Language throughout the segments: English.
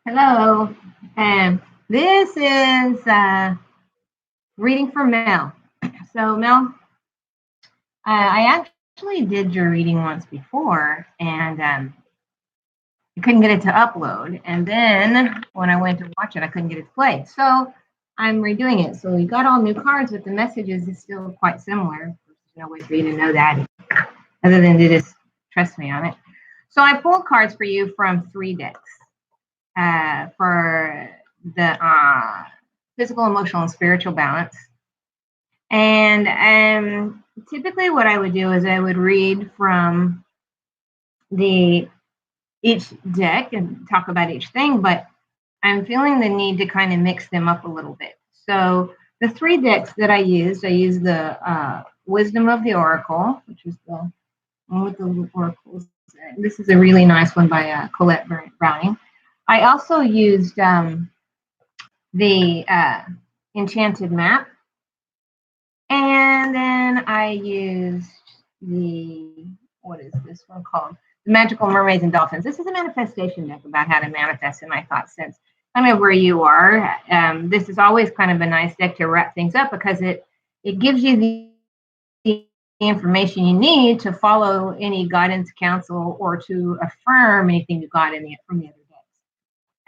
Hello. This is reading for Mel. So, Mel, I actually did your reading once before, and I couldn't get it to upload. And then when I went to watch it, I couldn't get it to play. So, I'm redoing it. So, we got all new cards, but the messages is still quite similar. There's no way for you to know that other than to just trust me on it. So, I pulled cards for you from three decks. For the physical, emotional, and spiritual balance. And typically, what I would do is I would read from the each deck and talk about each thing, but I'm feeling the need to kind of mix them up a little bit. So the three decks that I used the Wisdom of the Oracle, which is the one with the oracles. This is a really nice one by Colette Browning. I also used the Enchanted Map, and then I used the, what is this one called? The Magical Mermaids and Dolphins. This is a manifestation deck about how to manifest in my thought sense. Kind of where you are. This is always kind of a nice deck to wrap things up because it gives you the information you need to follow any guidance, counsel, or to affirm anything you got from the other decks.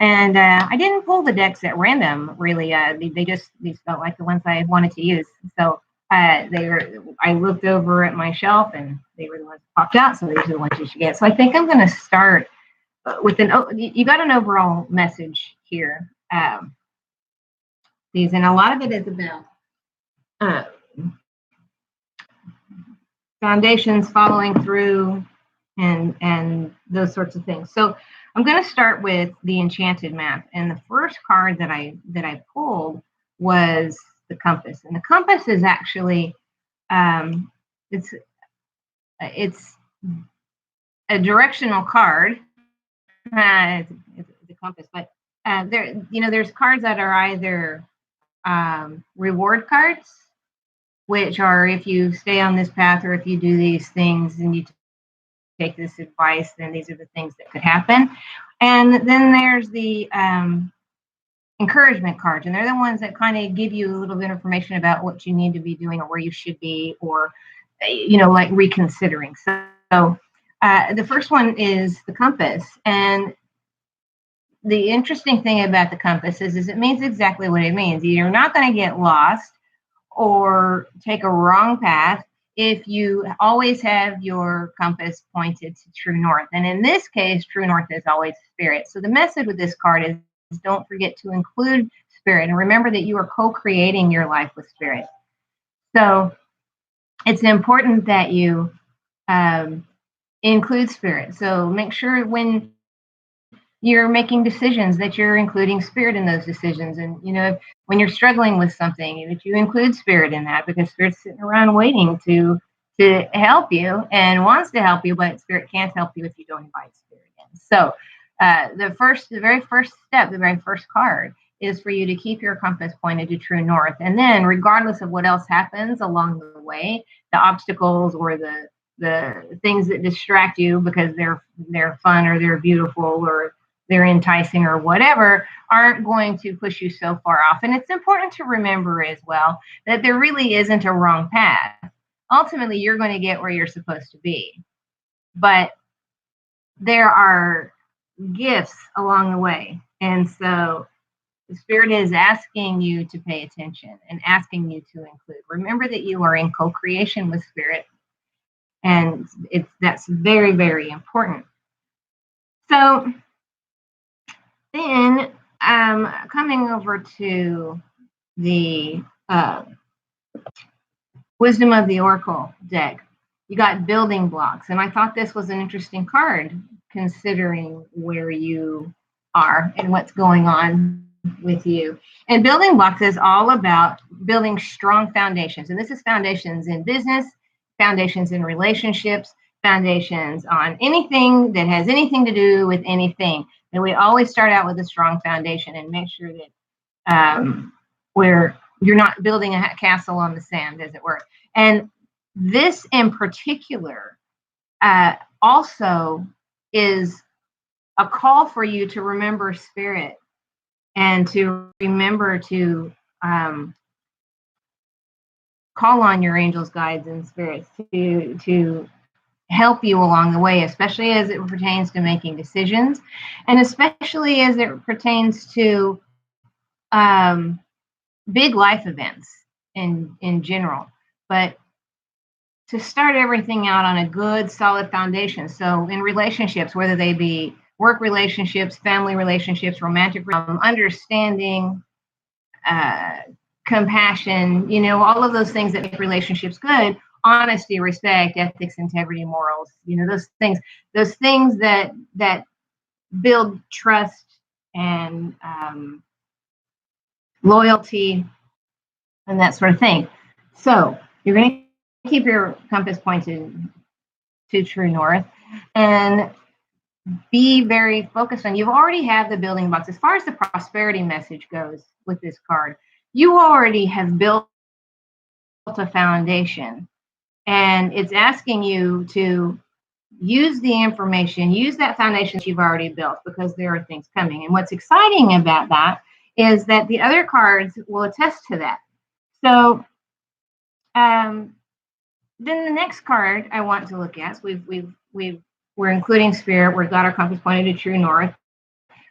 And I didn't pull the decks at random, really. These felt like the ones I wanted to use. So they were. I looked over at my shelf, and they were the ones that popped out. So these are the ones you should get. So I think I'm going to start with an. You got an overall message here. These, and a lot of it is about uh, foundations, following through, and those sorts of things. So I'm going to start with the Enchanted Map, and the first card that I pulled was the compass, and the compass is actually it's a directional card. It's a compass, but there's cards that are either reward cards, which are if you stay on this path or if you do these things and you take this advice, then these are the things that could happen. And then there's the encouragement cards, and they're the ones that kind of give you a little bit of information about what you need to be doing or where you should be, or like reconsidering. So the first one is the compass, and the interesting thing about the compass is it means exactly what it means. You're not going to get lost or take a wrong path if you always have your compass pointed to true north. And in this case, true north is always spirit. So the message with this card is don't forget to include spirit, and remember that you are co-creating your life with spirit. So it's important that you include spirit. So make sure when you're making decisions that you're including spirit in those decisions. And when you're struggling with something, that you include spirit in that, because spirit's sitting around waiting to help you and wants to help you, but spirit can't help you if you don't invite spirit in. So the very first step, the very first card is for you to keep your compass pointed to true north. And then regardless of what else happens along the way, the obstacles or the things that distract you because they're fun or they're beautiful or they're enticing or whatever, aren't going to push you so far off. And it's important to remember as well that there really isn't a wrong path. Ultimately, you're going to get where you're supposed to be. But there are gifts along the way. And so the spirit is asking you to pay attention and asking you to include. Remember that you are in co-creation with spirit. And that's very, very important. So then coming over to the Wisdom of the Oracle deck, you got building blocks. And I thought this was an interesting card considering where you are and what's going on with you. And building blocks is all about building strong foundations. And this is foundations in business, foundations in relationships, foundations on anything that has anything to do with anything. And we always start out with a strong foundation and make sure that you're not building a castle on the sand, as it were. And this in particular also is a call for you to remember spirit and to remember to call on your angels, guides, and spirits to help you along the way, especially as it pertains to making decisions, and especially as it pertains to um, big life events in general. But to start everything out on a good, solid foundation. So in relationships, whether they be work relationships, family relationships, romantic, understanding, uh, compassion, all of those things that make relationships good, honesty, respect, ethics, integrity, morals, those things that build trust and loyalty and that sort of thing. So you're going to keep your compass pointed to true north and be very focused on. You've already have the building blocks as far as the prosperity message goes with this card. You already have built a foundation, and it's asking you to use the information, use that foundation that you've already built, because there are things coming. And what's exciting about that is that the other cards will attest to that. So then the next card I want to look at, so we're including spirit, we've got our compass pointed to true north,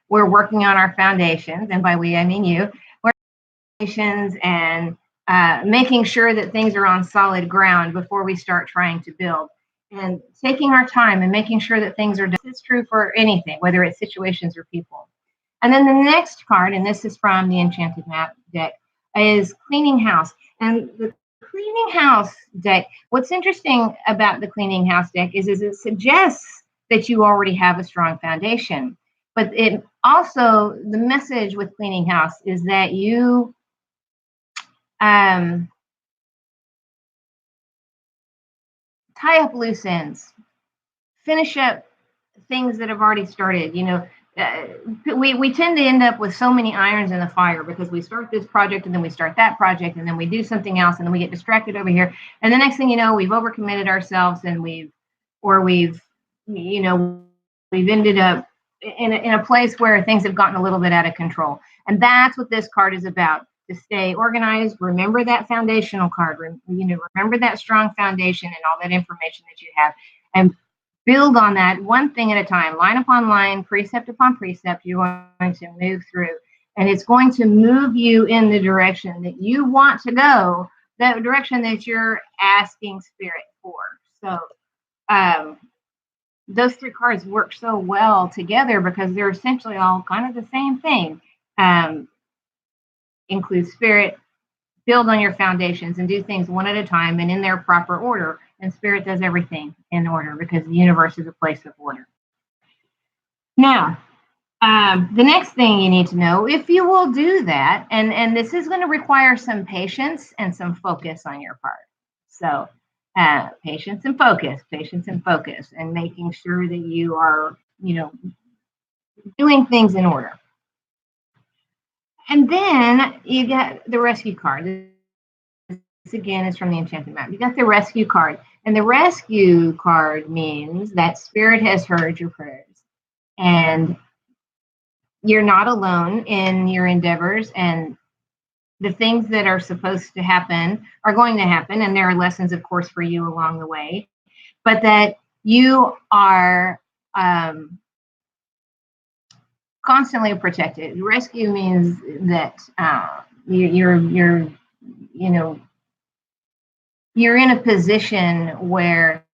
we're working on our foundations, and by we I mean you, we're foundations and making sure that things are on solid ground before we start trying to build, and taking our time and making sure that things are done. It's true for anything, whether it's situations or people. And then the next card, and this is from the Enchanted Map deck, is Cleaning House. And the Cleaning House deck, what's interesting about the Cleaning House deck is it suggests that you already have a strong foundation. But it also, the message with Cleaning House is that you tie up loose ends, finish up things that have already started. We tend to end up with so many irons in the fire because we start this project and then we start that project and then we do something else and then we get distracted over here, and the next thing you know, we've overcommitted ourselves and we've ended up in a place where things have gotten a little bit out of control. And that's what this card is about: to stay organized. Remember that foundational card. Remember that strong foundation and all that information that you have, and build on that one thing at a time, line upon line, precept upon precept. You're going to move through, and it's going to move you in the direction that you want to go, that direction that you're asking spirit for. So those three cards work so well together because they're essentially all kind of the same thing. Include spirit, build on your foundations, and do things one at a time and in their proper order. And spirit does everything in order because the universe is a place of order. Now, the next thing you need to know, if you will do that, and this is going to require some patience and some focus on your part. So patience and focus, and making sure that you are, doing things in order. And then you get the rescue card. This again is from the Enchanted Map. You got the rescue card. And the rescue card means that spirit has heard your prayers. And you're not alone in your endeavors. And the things that are supposed to happen are going to happen. And there are lessons, of course, for you along the way. But that you are constantly protected. Rescue means that you're in a position where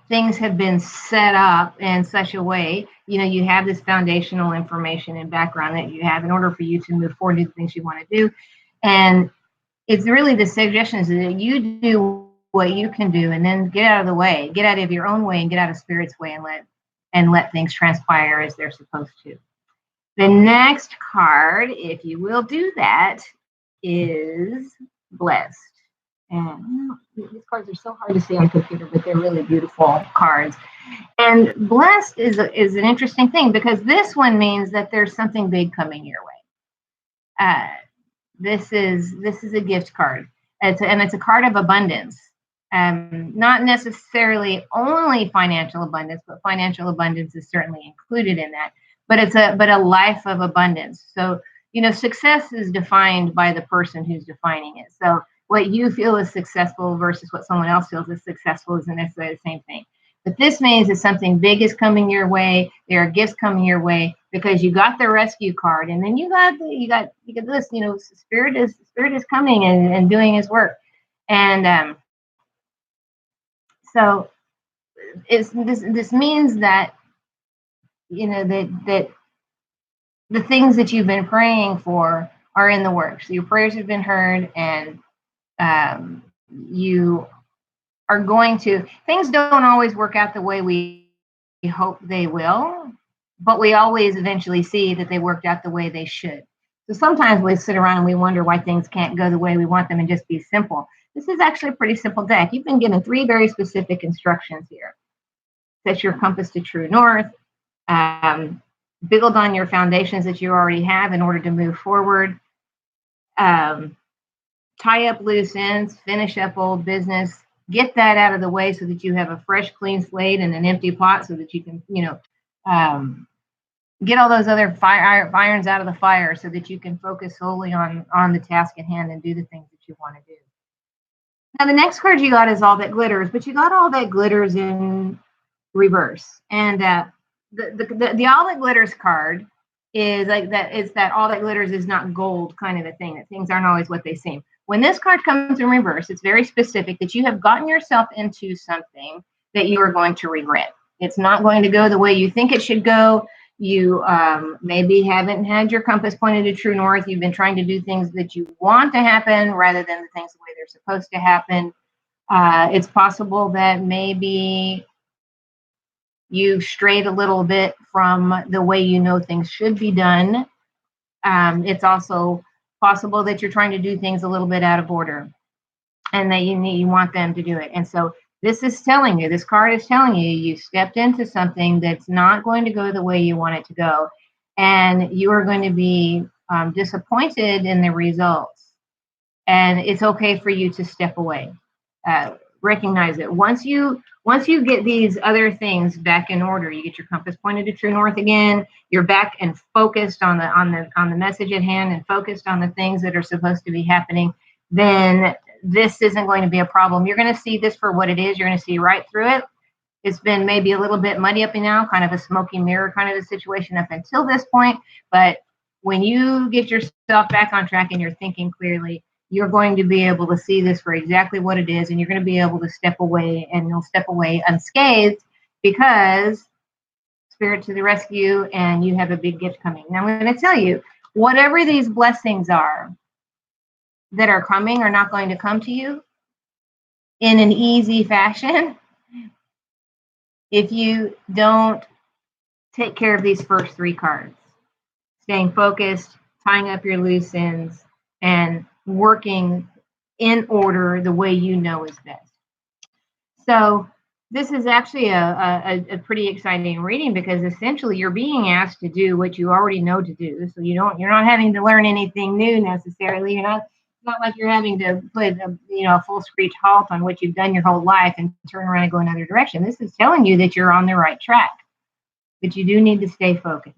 things have been set up in such a way, you have this foundational information and background that you have in order for you to move forward to the things you want to do. And it's really the suggestion is that you do what you can do and then get out of the way, get out of your own way and get out of spirit's way and let things transpire as they're supposed to. The next card, if you will do that, is Blessed. And these cards are so hard to see on computer, but they're really beautiful cards. And Blessed is an interesting thing because this one means that there's something big coming your way. This is a gift card. It's a card of abundance. Not necessarily only financial abundance, but financial abundance is certainly included in that. but it's a life of abundance. So, success is defined by the person who's defining it. So what you feel is successful versus what someone else feels is successful isn't necessarily the same thing. But this means that something big is coming your way. There are gifts coming your way because you got the rescue card, and then you got this. Spirit is coming and doing His work, and so this means that that the things that you've been praying for are in the works. Your prayers have been heard, and you are going to. Things don't always work out the way we hope they will, but we always eventually see that they worked out the way they should. So sometimes we sit around and we wonder why things can't go the way we want them and just be simple. This is actually a pretty simple deck. You've been given 3 very specific instructions here. Set your compass to true north. Build on your foundations that you already have in order to move forward. Tie up loose ends. Finish up old business. Get that out of the way so that you have a fresh, clean slate and an empty pot so that you can, get all those other irons out of the fire so that you can focus solely on the task at hand and do the things that you want to do. Now, the next card you got is All That Glitters, but you got All That Glitters in reverse. And the All That Glitters card is like that. It's that all that glitters is not gold kind of a thing, that things aren't always what they seem. When this card comes in reverse, it's very specific that you have gotten yourself into something that you are going to regret. It's not going to go the way you think it should go. You maybe haven't had your compass pointed to true north. You've been trying to do things that you want to happen rather than the things the way they're supposed to happen. It's possible that maybe you strayed a little bit from the way things should be done. It's also possible that you're trying to do things a little bit out of order and that you want them to do it. And so this is telling you, this card is telling you, you stepped into something that's not going to go the way you want it to go. And you are going to be disappointed in the results. And it's okay for you to step away. Recognize it. Once you get these other things back in order, you get your compass pointed to true north again, you're back and focused on the message at hand and focused on the things that are supposed to be happening, then this isn't going to be a problem. You're going to see this for what it is. You're going to see right through it. It's been maybe a little bit muddy up and now, kind of a smoky mirror kind of a situation up until this point. But when you get yourself back on track and you're thinking clearly, you're going to be able to see this for exactly what it is, and you're going to be able to step away, and you'll step away unscathed because Spirit to the rescue, and you have a big gift coming. Now, I'm going to tell you, whatever these blessings are that are coming are not going to come to you in an easy fashion if you don't take care of these first 3 cards. Staying focused, tying up your loose ends, and working in order the way you know is best. So this is actually a pretty exciting reading because essentially you're being asked to do what you already know to do. So you're not having to learn anything new necessarily. It's not like you're having to put a full screech halt on what you've done your whole life and turn around and go another direction. This is telling you that you're on the right track, but you do need to stay focused.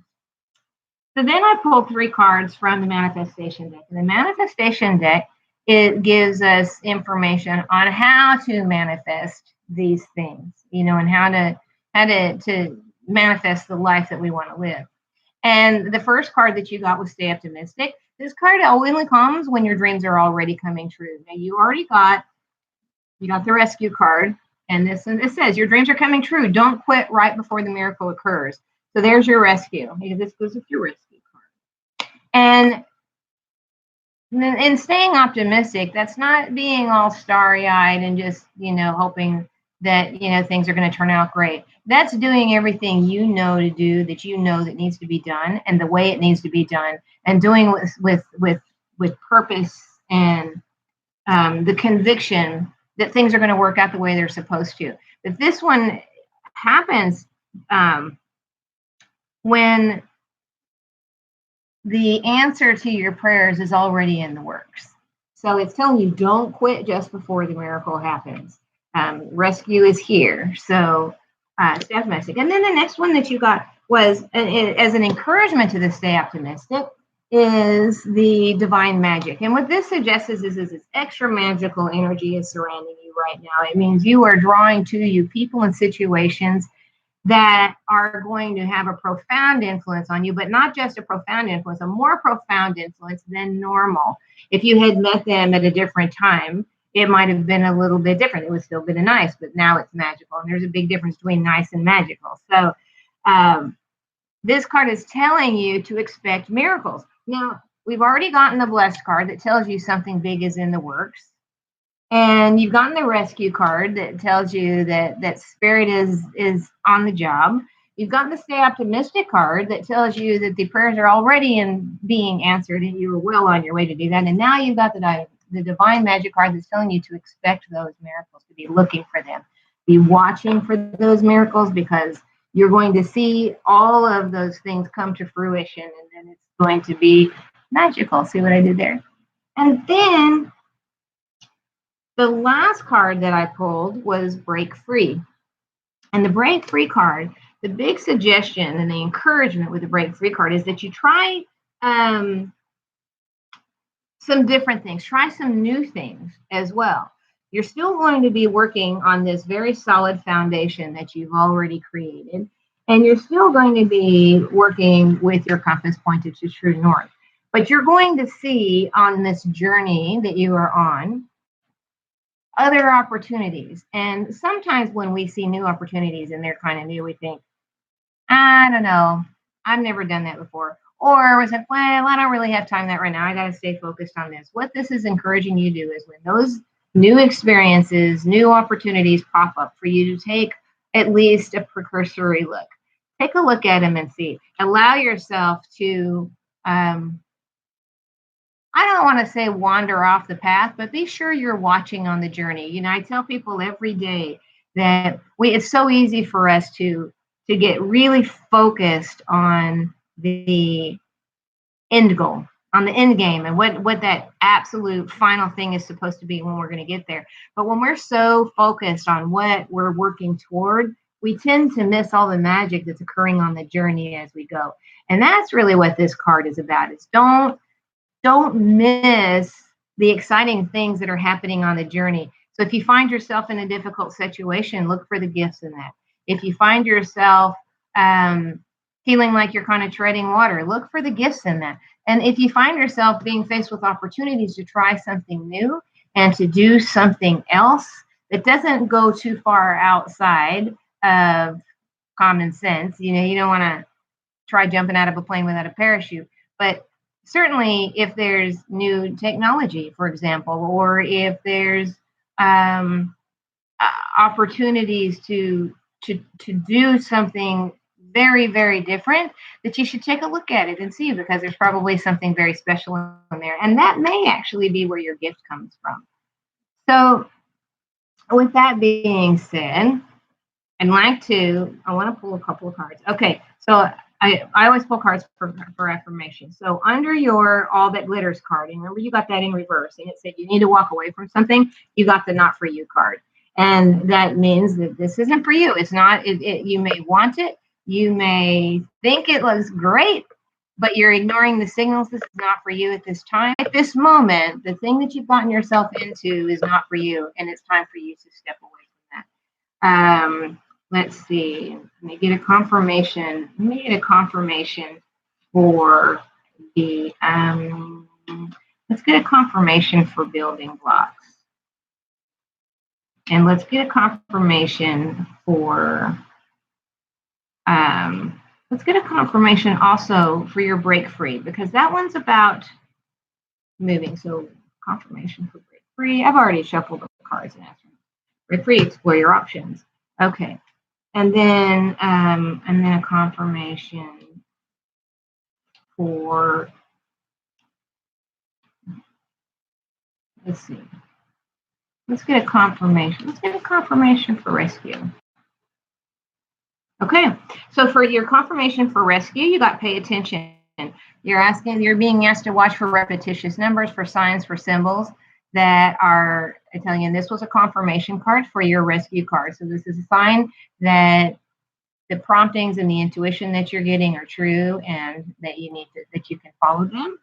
So then I pulled 3 cards from the manifestation deck. And the manifestation deck, it gives us information on how to manifest these things, and how to manifest the life that we want to live. And the first card that you got was Stay Optimistic. This card only comes when your dreams are already coming true. Now you got the rescue card, and it says your dreams are coming true. Don't quit right before the miracle occurs. So there's your rescue, because this goes with your rescue card. And in staying optimistic, that's not being all starry-eyed and just, hoping that, things are going to turn out great. That's doing everything to do that needs to be done and the way it needs to be done, and doing with purpose and the conviction that things are going to work out the way they're supposed to. But this one happens when the answer to your prayers is already in the works. So it's telling you don't quit just before the miracle happens. Rescue is here. So stay optimistic. And then the next one that you got was, as an encouragement to this stay optimistic, is the divine magic. And what this suggests is this extra magical energy is surrounding you right now. It means you are drawing to you people and situations that are going to have a profound influence on you, but not just a profound influence, a more profound influence than normal. If you had met them at a different time, it might have been a little bit different. It would still been nice, but now it's magical. And there's a big difference between nice and magical. So this card is telling you to expect miracles. Now, we've already gotten the blessed card that tells you something big is in the works. And you've gotten the rescue card that tells you that spirit is on the job. You've gotten the stay optimistic card that tells you that the prayers are already being answered and you are well on your way to do that. And now you've got the divine magic card that's telling you to expect those miracles, to be looking for them, be watching for those miracles, because you're going to see all of those things come to fruition, and then it's going to be magical. See what I did there? And then the last card that I pulled was Break Free. And the Break Free card, the big suggestion and the encouragement with the Break Free card is that you try some different things, try some new things as well. You're still going to be working on this very solid foundation that you've already created, and you're still going to be working with your compass pointed to true north. But you're going to see on this journey that you are on other opportunities. And sometimes when we see new opportunities and they're kind of new, we think, I don't know, I've never done that before. Or we say, well, I don't really have time that right now. I got to stay focused on this. What this is encouraging you to do is when those new experiences, new opportunities pop up for you to take at least a precursory look. Take a look at them and see. Allow yourself to I don't want to say wander off the path, but be sure you're watching on the journey. You know, I tell people every day that it's so easy for us to get really focused on the end goal, on the end game, and what that absolute final thing is supposed to be when we're going to get there. But when we're so focused on what we're working toward, we tend to miss all the magic that's occurring on the journey as we go. And that's really what this card is about, is don't miss the exciting things that are happening on the journey. So if you find yourself in a difficult situation, look for the gifts in that. If you find yourself feeling like you're kind of treading water, look for the gifts in that. And if you find yourself being faced with opportunities to try something new and to do something else that doesn't go too far outside of common sense, you know, you don't want to try jumping out of a plane without a parachute, but certainly if there's new technology, for example, or if there's opportunities to do something very, very different, that you should take a look at it and see, because there's probably something very special in there. And that may actually be where your gift comes from. So with that being said, I want to pull a couple of cards. Okay, so I always pull cards for affirmation. So under your All That Glitters card, and remember you got that in reverse, and it said you need to walk away from something, you got the Not For You card. And that means that this isn't for you. It's not, you may want it, you may think it looks great, but you're ignoring the signals. This is not for you at this time. At this moment, the thing that you've gotten yourself into is not for you, and it's time for you to step away from that. Let's see. Let me get a confirmation. For the, let's get a confirmation for building blocks. And let's get a confirmation for, let's get a confirmation also for your break free, because that one's about moving. So confirmation for break free. I've already shuffled the cards and asked them. Break free, explore your options. Okay. And then a confirmation for, let's see. Let's get a confirmation. Let's get a confirmation for rescue. Okay, so for your confirmation for rescue, you got pay attention. You're being asked to watch for repetitious numbers, for signs, for symbols that are telling you this was a confirmation card for your rescue card. So this is a sign that the promptings and the intuition that you're getting are true and that that you can follow them.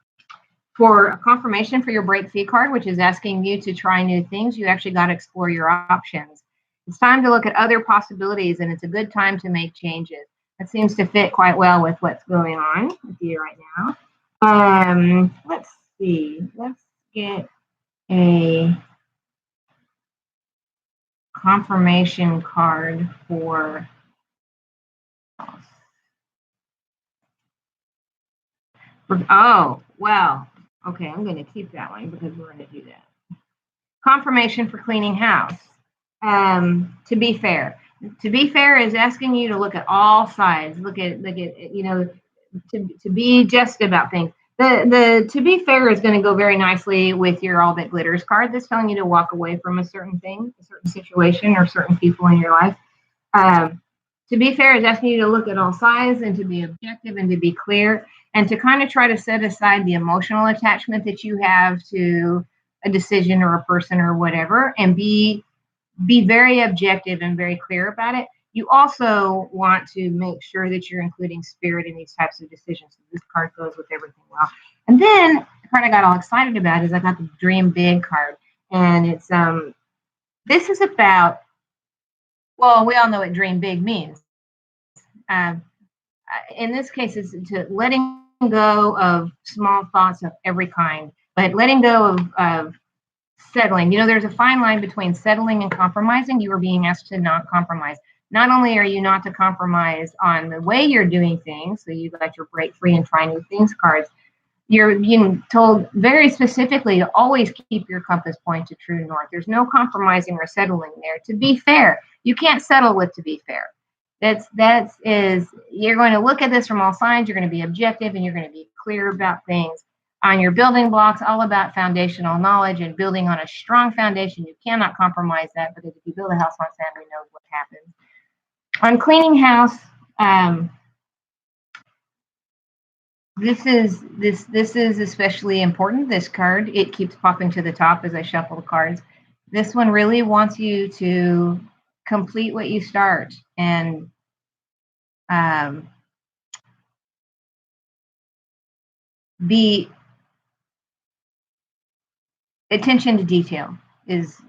For a confirmation for your break free card, which is asking you to try new things, you actually got to explore your options. It's time to look at other possibilities, and it's a good time to make changes. That seems to fit quite well with what's going on with you right now. Let's see. Let's get a confirmation card for. Oh, well, okay, I'm going to keep that one because we're going to do that. Confirmation for cleaning house. To be fair is asking you to look at all sides. Look at to be just about things. The to be fair is going to go very nicely with your all that glitters card. That's telling you to walk away from a certain thing, a certain situation, or certain people in your life. To be fair is asking you to look at all sides and to be objective and to be clear and to kind of try to set aside the emotional attachment that you have to a decision or a person or whatever, and be very objective and very clear about it. You also want to make sure that you're including spirit in these types of decisions. So this card goes with everything well. And then the card I got all excited about is I got the Dream Big card. And it's this is about, well, we all know what dream big means. In this case, it's to letting go of small thoughts of every kind, but letting go of settling. There's a fine line between settling and compromising. You are being asked to not compromise. Not only are you not to compromise on the way you're doing things, so you got your break free and try new things cards, you're being told very specifically to always keep your compass point to true north. There's no compromising or settling there. To be fair, you can't settle with to be fair. You're going to look at this from all sides. You're going to be objective and you're going to be clear about things. On your building blocks, all about foundational knowledge and building on a strong foundation. You cannot compromise that, because if you build a house on sand, we know what happens. On cleaning house, this is especially important. This card, it keeps popping to the top as I shuffle the cards. This one really wants you to complete what you start, and be attention to detail is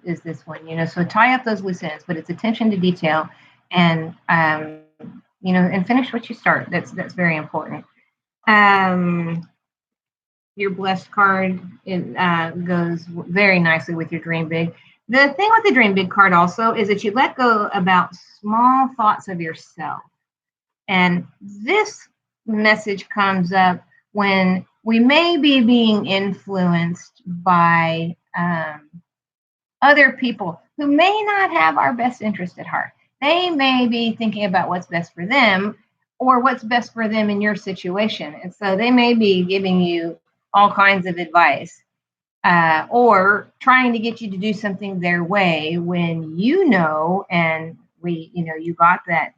this one. So tie up those loose ends, but it's attention to detail, and and finish what you start. That's very important. Your blessed card, it goes very nicely with your dream big. The thing with the dream big card also is that you let go about small thoughts of yourself. And this message comes up when we may be being influenced by other people who may not have our best interest at heart. They may be thinking about what's best for them or what's best for them in your situation. And so they may be giving you all kinds of advice or trying to get you to do something their way when you got that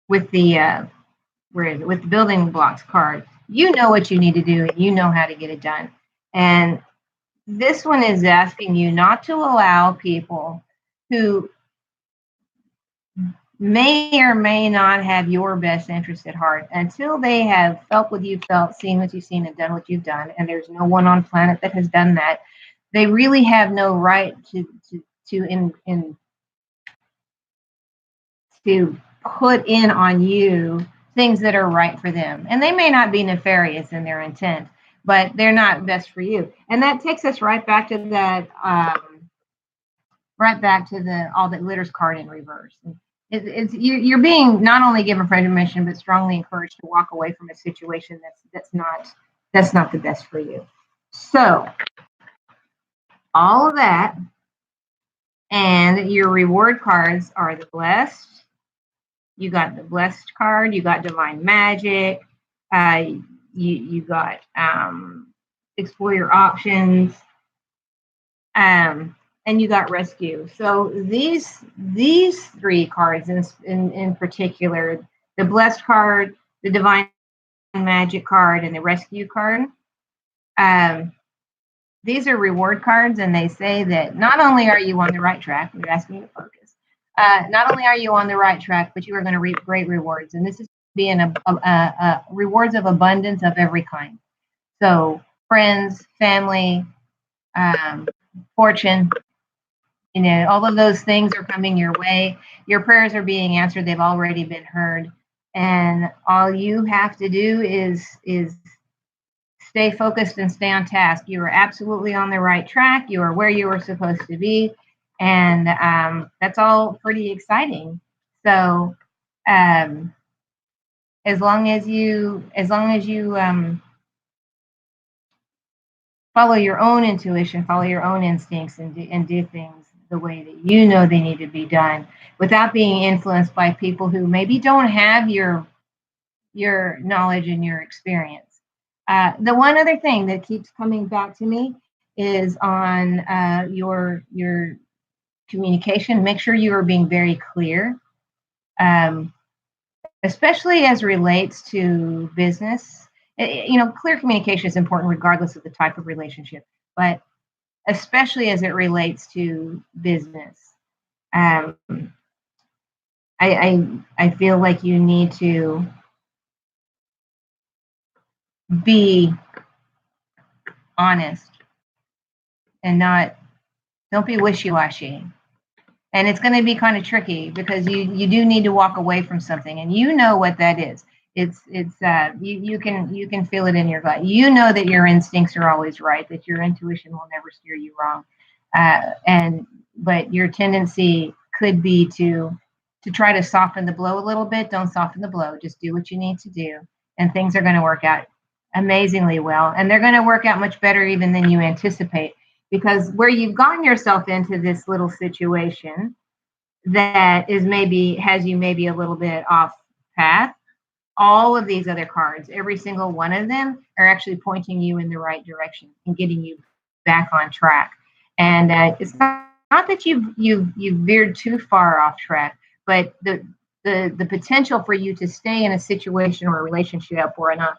with the with the building blocks card. You know what you need to do and you know how to get it done. And this one is asking you not to allow people who may or may not have your best interest at heart until they have felt what you've felt, seen what you've seen, and done what you've done. And there's no one on planet that has done that. They really have no right to put in on you things that are right for them. And they may not be nefarious in their intent, but they're not best for you. And that takes us right back to that, the all that glitters card in reverse. You're being not only given permission, but strongly encouraged to walk away from a situation that's not the best for you. So all of that, and your reward cards are the blessed. You got the blessed card. You got divine magic. You got explore your options. And you got rescue. So these three cards in particular, the blessed card, the divine magic card, and the rescue card, these are reward cards, and they say that not only are you on the right track, they're asking you to focus, not only are you on the right track, but you are going to reap great rewards. And this is being a rewards of abundance of every kind. So friends, family, um, fortune, all of those things are coming your way. Your prayers are being answered. They've already been heard. And all you have to do is stay focused and stay on task. You are absolutely on the right track. You are where you were supposed to be. And that's all pretty exciting. So um, as long as you follow your own intuition, follow your own instincts, and do things the way that you know they need to be done, without being influenced by people who maybe don't have your knowledge and your experience. The one other thing that keeps coming back to me is on your communication. Make sure you are being very clear, um, especially as relates to business. Clear communication is important regardless of the type of relationship, but especially as it relates to business. Um, I feel like you need to be honest and don't be wishy-washy. And it's going to be kind of tricky because you do need to walk away from something, and you know what that is. You can feel it in your gut. You know that your instincts are always right, that your intuition will never steer you wrong. And but your tendency could be to try to soften the blow a little bit. Don't soften the blow. Just do what you need to do, and things are going to work out amazingly well. And they're going to work out much better even than you anticipate, because where you've gotten yourself into this little situation that has you maybe a little bit off path, all of these other cards, every single one of them, are actually pointing you in the right direction and getting you back on track. And it's not that you've veered too far off track, but the potential for you to stay in a situation or a relationship or in a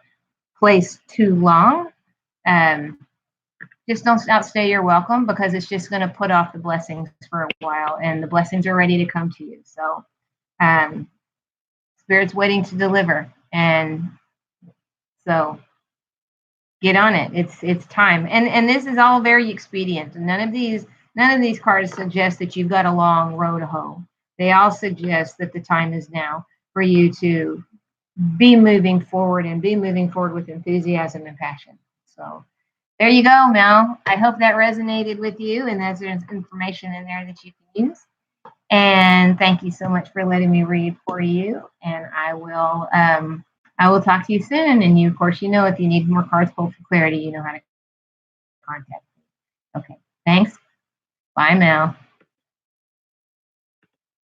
place too long, just don't outstay your welcome, because it's just going to put off the blessings for a while, and the blessings are ready to come to you. So Spirit's waiting to deliver, and so get on it. It's time, and this is all very expedient. None of these cards suggest that you've got a long road to hoe. They all suggest that the time is now for you to be moving forward, and be moving forward with enthusiasm and passion. So there you go, Mel. I hope that resonated with you, and there's information in there that you can use. And thank you so much for letting me read for you. And I will talk to you soon. And you, of course, if you need more cards pulled for clarity, you know how to contact me. Okay. Thanks. Bye, Mel.